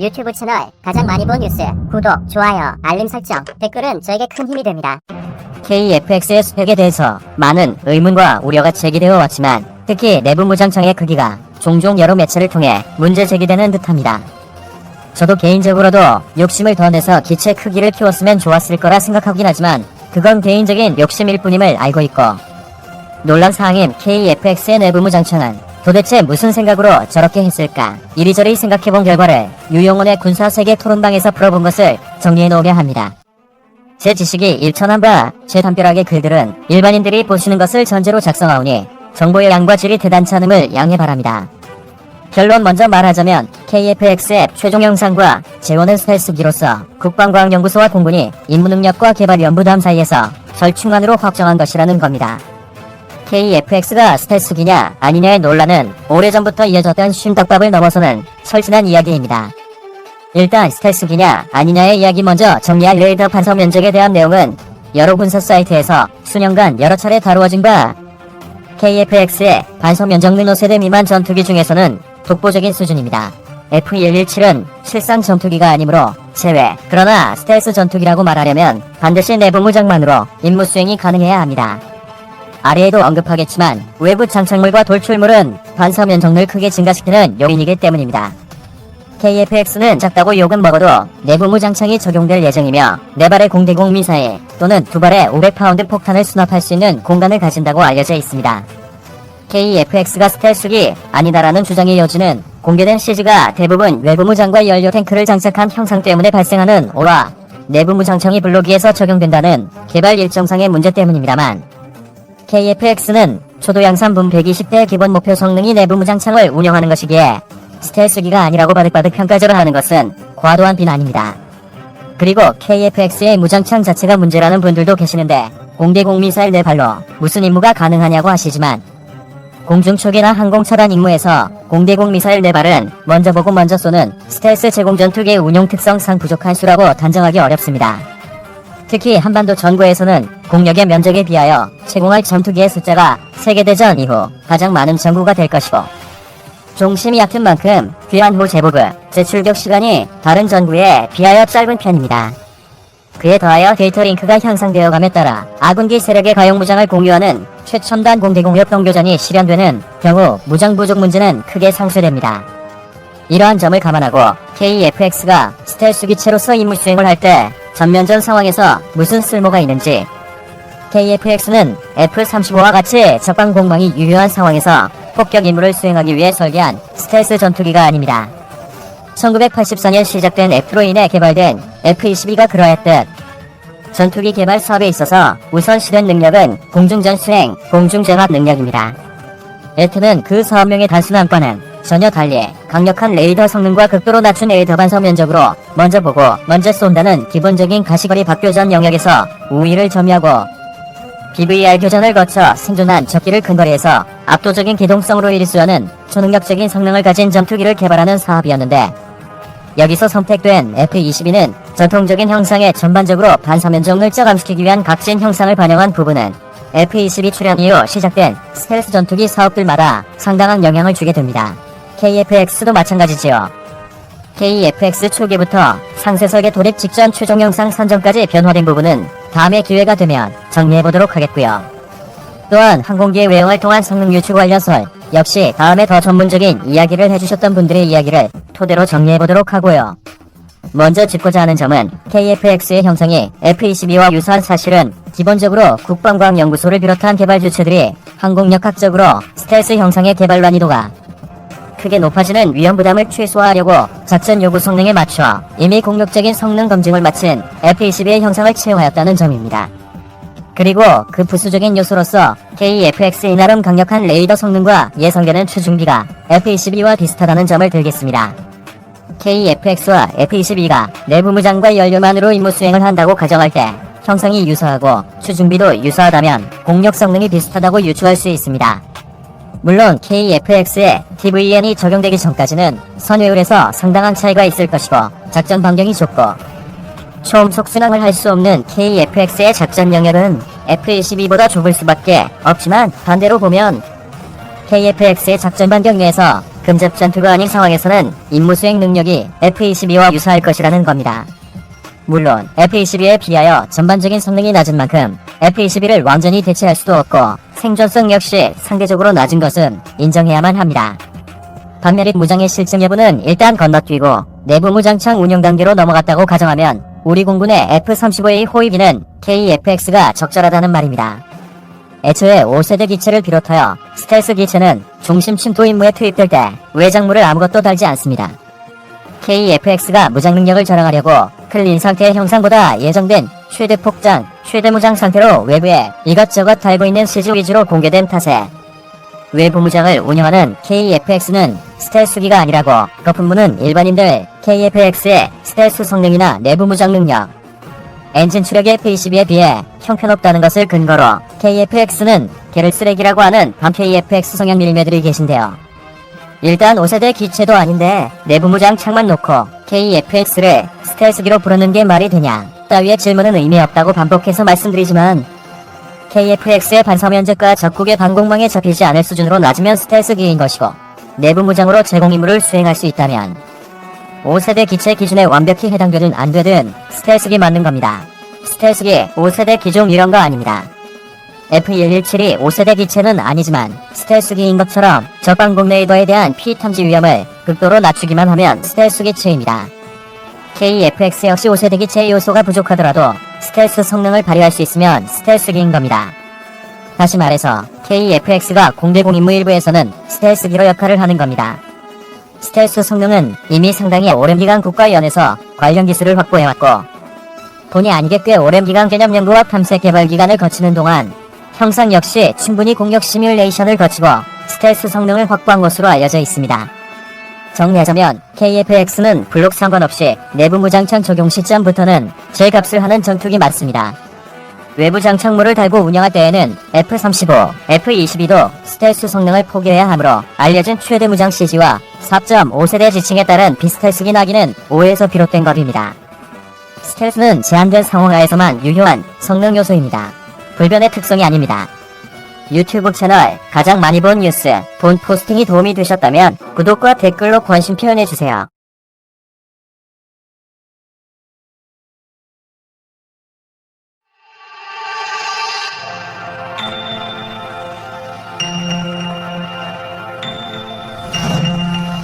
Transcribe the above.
유튜브 채널 가장 많이 본 뉴스, 구독, 좋아요, 알림 설정, 댓글은 저에게 큰 힘이 됩니다. KFX의 스펙에 대해서 많은 의문과 우려가 제기되어 왔지만 특히 내부 무장창의 크기가 종종 여러 매체를 통해 문제 제기되는 듯합니다. 저도 개인적으로도 욕심을 더 내서 기체 크기를 키웠으면 좋았을 거라 생각하긴 하지만 그건 개인적인 욕심일 뿐임을 알고 있고, 논란사항인 KFX의 내부 무장창은 도대체 무슨 생각으로 저렇게 했을까 이리저리 생각해본 결과를 유용원의 군사세계 토론방에서 풀어본 것을 정리해놓으려 합니다. 제 지식이 일천한 바 제 담벼락의 글들은 일반인들이 보시는 것을 전제로 작성하오니 정보의 양과 질이 대단치 않음을 양해 바랍니다. 결론 먼저 말하자면 KFX의 최종 형상과 재원은 스텔스기로서 국방과학연구소와 공군이 임무능력과 개발연부담 사이에서 절충안으로 확정한 것이라는 겁니다. KFX가 스텔스기냐 아니냐의 논란은 오래전부터 이어졌던 쉼떡밥을 넘어서는 철진한 이야기입니다. 일단 스텔스기냐 아니냐의 이야기 먼저 정리할 레이더 반사 면적에 대한 내용은 여러 군사 사이트에서 수년간 여러 차례 다루어진 바 KFX의 반사 면적 능 5세대 미만 전투기 중에서는 독보적인 수준입니다. F117은 실상 전투기가 아니므로 제외. 그러나 스텔스 전투기라고 말하려면 반드시 내부 무장만으로 임무 수행이 가능해야 합니다. 아래에도 언급하겠지만 외부 장착물과 돌출물은 반사 면적을 크게 증가시키는 요인이기 때문입니다. KFX는 작다고 욕은 먹어도 내부 무장창이 적용될 예정이며 4발의 공대공 미사일 또는 2발의 500파운드 폭탄을 수납할 수 있는 공간을 가진다고 알려져 있습니다. KFX가 스텔스기 아니다라는 주장의 여지는 공개된 CG가 대부분 외부 무장과 연료 탱크를 장착한 형상 때문에 발생하는 오화 내부 무장창이 블록기에서 적용된다는 개발 일정상의 문제 때문입니다만, KFX는 초도 양산분 120대 기본 목표 성능이 내부 무장창을 운영하는 것이기에 스텔스기가 아니라고 바득바득 평가절을 하는 것은 과도한 비난입니다. 그리고 KFX의 무장창 자체가 문제라는 분들도 계시는데 공대공 미사일 4발로 무슨 임무가 가능하냐고 하시지만 공중초계나 항공차단 임무에서 공대공 미사일 4발은 먼저 보고 먼저 쏘는 스텔스 제공 전투기의 운용 특성상 부족한 수라고 단정하기 어렵습니다. 특히 한반도 전구에서는 공력의 면적에 비하여 제공할 전투기의 숫자가 세계대전 이후 가장 많은 전구가 될 것이고, 종심이 얕은 만큼 귀환 후 재보급, 재출격 시간이 다른 전구에 비하여 짧은 편입니다. 그에 더하여 데이터 링크가 향상되어감에 따라 아군기 세력의 가용 무장을 공유하는 최첨단 공대공 협동교전이 실현되는 경우 무장 부족 문제는 크게 상쇄됩니다. 이러한 점을 감안하고 KFX가 스텔스 기체로서 임무 수행을 할 때 전면전 상황에서 무슨 쓸모가 있는지, KFX는 F-35와 같이 적방 공방이 유효한 상황에서 폭격 임무를 수행하기 위해 설계한 스텔스 전투기가 아닙니다. 1984년 시작된 F로 인해 개발된 F-22가 그러했듯 전투기 개발 사업에 있어서 우선시된 능력은 공중전 수행, 공중정합 능력입니다. F는 그 사업명의 단순함과는 전혀 달리 강력한 레이더 성능과 극도로 낮춘 레이더 반사 면적으로 먼저 보고 먼저 쏜다는 기본적인 가시거리 박교전 영역에서 우위를 점유하고, BVR 교전을 거쳐 생존한 적기를 근거리에서 압도적인 기동성으로 일수하는 초능력적인 성능을 가진 전투기를 개발하는 사업이었는데, 여기서 선택된 F-22는 전통적인 형상에 전반적으로 반사면적을 저감시키기 위한 각진 형상을 반영한 부분은 F-22 출현 이후 시작된 스텔스 전투기 사업들마다 상당한 영향을 주게 됩니다. KFX도 마찬가지지요. KFX 초기부터 상세설계 돌입 직전 최종 형상 선정까지 변화된 부분은 다음에 기회가 되면 정리해보도록 하겠고요. 또한 항공기의 외형을 통한 성능 유추 관련설 역시 다음에 더 전문적인 이야기를 해주셨던 분들의 이야기를 토대로 정리해보도록 하고요. 먼저 짚고자 하는 점은 KFX의 형성이 F-22와 유사한 사실은 기본적으로 국방과학연구소를 비롯한 개발 주체들이 항공역학적으로 스텔스 형상의 개발 난이도가 크게 높아지는 위험 부담을 최소화하려고 작전 요구 성능에 맞춰 이미 공격적인 성능 검증을 마친 F-22의 형상을 채용하였다는 점입니다. 그리고 그 부수적인 요소로서 KFX의 나름 강력한 레이더 성능과 예상되는 추중비가 F-22와 비슷하다는 점을 들겠습니다. KFX와 F-22가 내부 무장과 연료만으로 임무 수행을 한다고 가정할 때 형상이 유사하고 추중비도 유사하다면 공력 성능이 비슷하다고 유추할 수 있습니다. 물론 KFX에 TVN이 적용되기 전까지는 선효율에서 상당한 차이가 있을 것이고 작전 반경이 좁고 초음속 순항을 할 수 없는 KFX의 작전 영역은 F-22보다 좁을 수밖에 없지만, 반대로 보면 KFX의 작전 반경 내에서 근접 전투가 아닌 상황에서는 임무 수행 능력이 F-22와 유사할 것이라는 겁니다. 물론 F-22에 비하여 전반적인 성능이 낮은 만큼 F-21을 완전히 대체할 수도 없고 생존성 역시 상대적으로 낮은 것은 인정해야만 합니다. 반면에 무장의 실증 여부는 일단 건너뛰고 내부 무장창 운영 단계로 넘어갔다고 가정하면 우리 공군의 F-35의 호위비는 KF-X가 적절하다는 말입니다. 애초에 5세대 기체를 비롯하여 스텔스 기체는 중심 침투 임무에 투입될 때 외장물을 아무것도 달지 않습니다. KF-X가 무장 능력을 자랑하려고 클린 상태의 형상보다 예정된 최대 폭장, 최대 무장 상태로 외부에 이것저것 달고 있는 CG 위주로 공개된 탓에 외부 무장을 운영하는 KF-X는 스텔스기가 아니라고 거품무는 일반인들 KF-X의 스텔스 성능이나 내부 무장 능력, 엔진 추력이 F-22에 비해 형편없다는 것을 근거로 KF-X는 개를 쓰레기라고 하는 반 KF-X 성향 밀매들이 계신데요. 일단 5세대 기체도 아닌데 내부 무장 창만 놓고 KF-X를 스텔스기로 부르는 게 말이 되냐 따위의 질문은 의미 없다고 반복해서 말씀드리지만 KF-X의 반사 면적과 적국의 방공망에 잡히지 않을 수준으로 낮으면 스텔스기인 것이고 내부 무장으로 제공 임무를 수행할 수 있다면 5세대 기체 기준에 완벽히 해당되든 안되든 스텔스기 맞는 겁니다. 스텔스기 5세대 기종 이런 거 아닙니다. F-117이 5세대 기체는 아니지만 스텔스기인 것처럼 적방공 레이더에 대한 피해 탐지 위험을 극도로 낮추기만 하면 스텔스 기체입니다. KF-X 역시 5세대 기체의 요소가 부족하더라도 스텔스 성능을 발휘할 수 있으면 스텔스기인 겁니다. 다시 말해서 KF-X가 공대공 임무 일부에서는 스텔스기로 역할을 하는 겁니다. 스텔스 성능은 이미 상당히 오랜 기간 국가연에서 관련 기술을 확보해왔고 본의 아니게 꽤 오랜 기간 개념 연구와 탐색 개발 기간을 거치는 동안 형상 역시 충분히 공격 시뮬레이션을 거치고 스텔스 성능을 확보한 것으로 알려져 있습니다. 정리하자면 KF-X는 블록 상관없이 내부 무장창 적용 시점부터는 제 값을 하는 전투기 맞습니다. 외부 장착물을 달고 운영할 때에는 F-35, F-22도 스텔스 성능을 포기해야 하므로 알려진 최대 무장 CG와 4.5세대 지칭에 따른 비스텔스기 나기는 오해에서 비롯된 것입니다. 스텔스는 제한된 상황하에서만 유효한 성능 요소입니다. 불변의 특성이 아닙니다. 유튜브 채널 가장 많이 본 뉴스, 본 포스팅이 도움이 되셨다면 구독과 댓글로 관심 표현해주세요.